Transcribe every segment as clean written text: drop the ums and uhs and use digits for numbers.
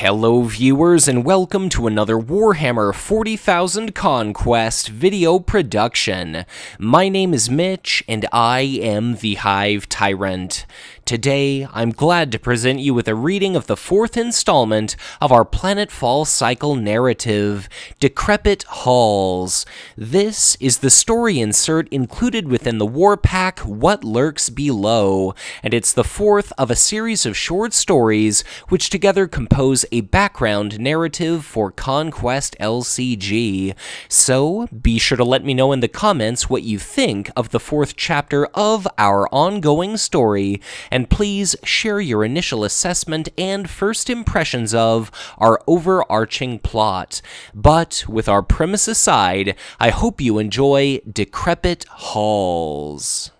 Hello viewers and welcome to another Warhammer 40,000 Conquest video production. My name is Mitch and I am the Hive Tyrant. Today, I'm glad to present you with a reading of the fourth installment of our Planetfall Cycle narrative, Decrepit Halls. This is the story insert included within the war pack What Lurks Below, and it's the fourth of a series of short stories which together compose a background narrative for Conquest LCG. So, be sure to let me know in the comments what you think of the fourth chapter of our ongoing story, and please share your initial assessment and first impressions of our overarching plot. But with our premise aside, I hope you enjoy Decrepit Halls.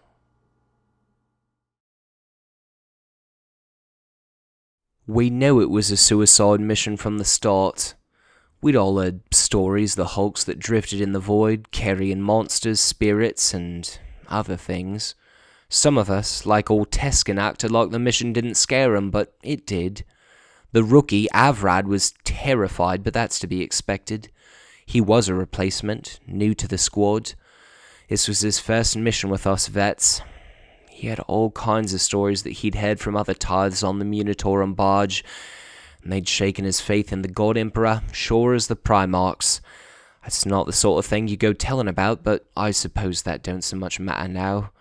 We knew it was a suicide mission from the start. We'd all heard stories, the hulks that drifted in the void, carrying monsters, spirits, and other things. Some of us, like old Teskin, acted like the mission didn't scare him, but it did. The rookie, Avrad, was terrified, but that's to be expected. He was a replacement, new to the squad. This was his first mission with us vets. He had all kinds of stories that he'd heard from other tithes on the Munitorum barge, and they'd shaken his faith in the God Emperor, sure as the Primarchs. That's not the sort of thing you go telling about, but I suppose that don't so much matter now.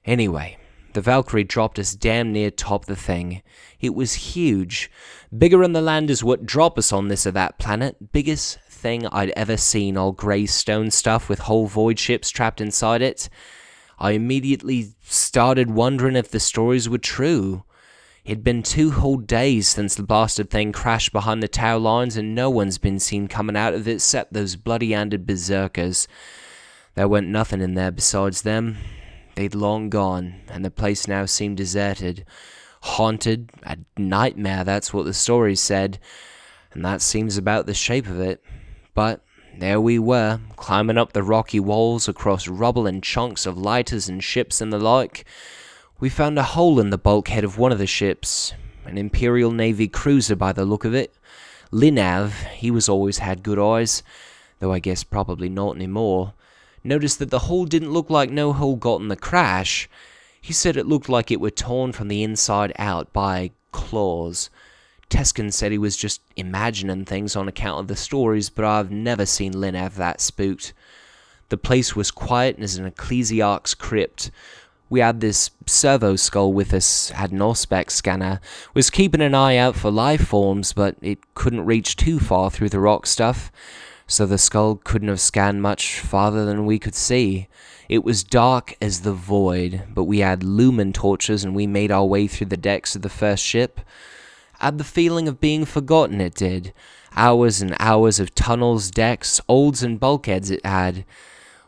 Anyway, the Valkyrie dropped us damn near top the thing. It was huge. Bigger than the land is what dropped us on this or that planet. Biggest thing I'd ever seen, all grey stone stuff with whole void ships trapped inside it. I immediately started wondering if the stories were true. It'd been 2 whole days since the bastard thing crashed behind the tower lines, and no one's been seen coming out of it except those bloody-handed berserkers. There weren't nothing in there besides them. They'd long gone, and the place now seemed deserted. Haunted, a nightmare, that's what the stories said, and that seems about the shape of it. But there we were, climbing up the rocky walls across rubble and chunks of lighters and ships and the like. We found a hole in the bulkhead of one of the ships, an Imperial Navy cruiser by the look of it. Linav, he was always had good eyes, though I guess probably not anymore, noticed that the hole didn't look like no hole got in the crash. He said it looked like it were torn from the inside out by claws. Teskin said he was just imagining things on account of the stories, but I've never seen Linav that spooked. The place was quiet as an ecclesiarch's crypt. We had this servo skull with us, had an Auspex scanner, was keeping an eye out for life forms, but it couldn't reach too far through the rock stuff, so the skull couldn't have scanned much farther than we could see. It was dark as the void, but we had lumen torches and we made our way through the decks of the first ship. I had the feeling of being forgotten, it did. Hours and hours of tunnels, decks, olds and bulkheads it had.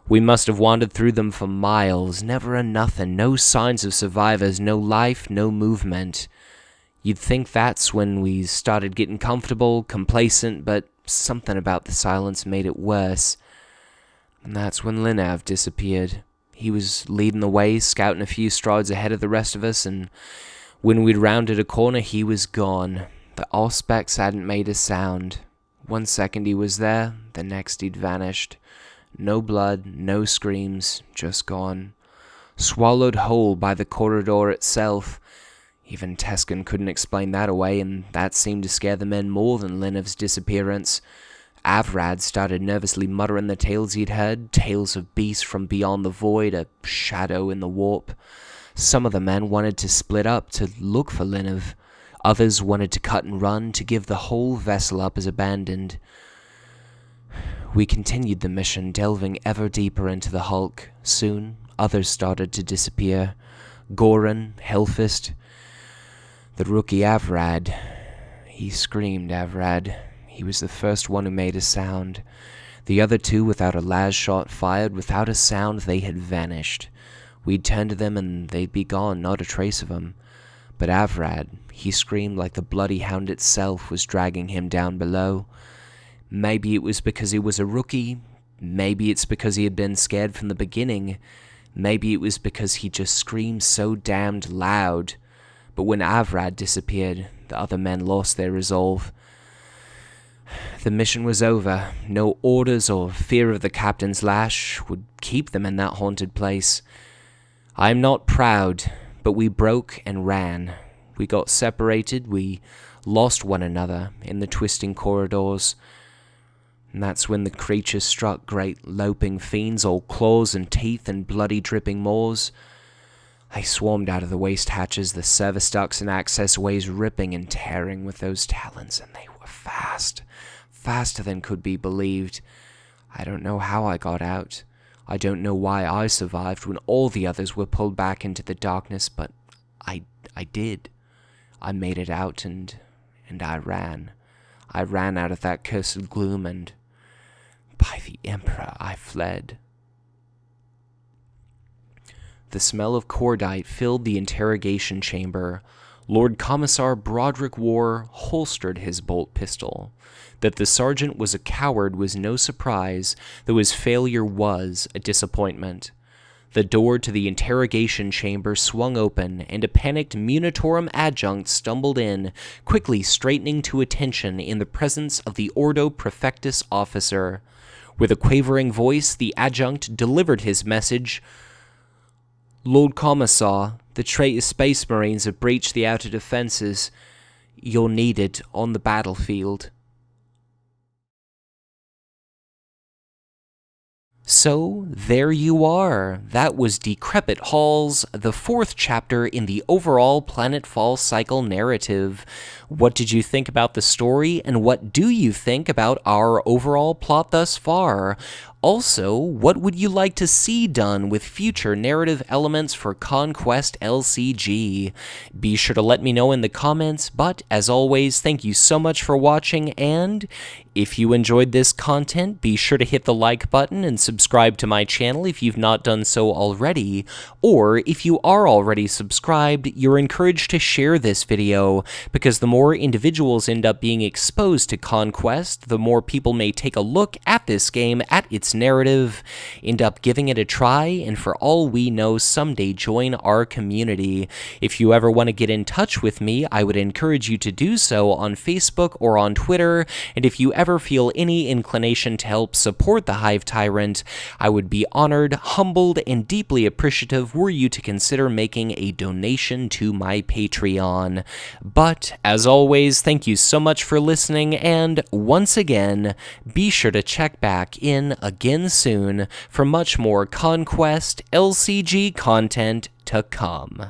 We must have wandered through them for miles, never a nothing, no signs of survivors, no life, no movement. You'd think that's when we started getting comfortable, complacent, but something about the silence made it worse. And that's when Linav disappeared. He was leading the way, scouting a few strides ahead of the rest of us, and when we'd rounded a corner, he was gone. The Auspex hadn't made a sound. 1 second he was there, the next he'd vanished. No blood, no screams, just gone. Swallowed whole by the corridor itself. Even Teskin couldn't explain that away, and that seemed to scare the men more than Linav's disappearance. Avrad started nervously muttering the tales he'd heard, tales of beasts from beyond the void, a shadow in the warp. Some of the men wanted to split up to look for Linav. Others wanted to cut and run, to give the whole vessel up as abandoned. We continued the mission, delving ever deeper into the hulk. Soon, others started to disappear. Goran, Hellfist, the rookie Avrad. He screamed, Avrad. He was the first one who made a sound. The other 2, without a las shot fired, without a sound, they had vanished. We'd turn to them and they'd be gone, not a trace of them. But Avrad, he screamed like the bloody hound itself was dragging him down below. Maybe it was because he was a rookie. Maybe it's because he had been scared from the beginning. Maybe it was because he just screamed so damned loud. But when Avrad disappeared, the other men lost their resolve. The mission was over. No orders or fear of the captain's lash would keep them in that haunted place. I am not proud, but we broke and ran. We got separated, we lost one another in the twisting corridors. And that's when the creatures struck, great loping fiends, all claws and teeth and bloody dripping maws. They swarmed out of the waste hatches, the service ducts and access ways ripping and tearing with those talons, and they were fast. Faster than could be believed. I don't know how I got out. I don't know why I survived when all the others were pulled back into the darkness, but I did. I made it out and I ran. I ran out of that cursed gloom, and by the Emperor I fled. The smell of cordite filled the interrogation chamber. Lord Commissar Broderick War holstered his bolt pistol. That the sergeant was a coward was no surprise, though his failure was a disappointment. The door to the interrogation chamber swung open, and a panicked Munitorum adjunct stumbled in, quickly straightening to attention in the presence of the Ordo Prefectus officer. With a quavering voice, the adjunct delivered his message. Lord Commissar, the traitor Space Marines have breached the outer defenses. You're needed on the battlefield. So, there you are. That was Decrepit Halls, the 4th chapter in the overall Planetfall cycle narrative. What did you think about the story, and what do you think about our overall plot thus far? Also, what would you like to see done with future narrative elements for Conquest LCG? Be sure to let me know in the comments, but as always, thank you so much for watching, and if you enjoyed this content, be sure to hit the like button and subscribe to my channel if you've not done so already, or if you are already subscribed, you're encouraged to share this video, because the more individuals end up being exposed to Conquest, the more people may take a look at this game, at its narrative, end up giving it a try, and for all we know, someday join our community. If you ever want to get in touch with me, I would encourage you to do so on Facebook or on Twitter, and if you ever feel any inclination to help support the Hive Tyrant, I would be honored, humbled, and deeply appreciative were you to consider making a donation to my Patreon. But, as always, thank you so much for listening, and once again, be sure to check back in again soon for much more Conquest LCG content to come.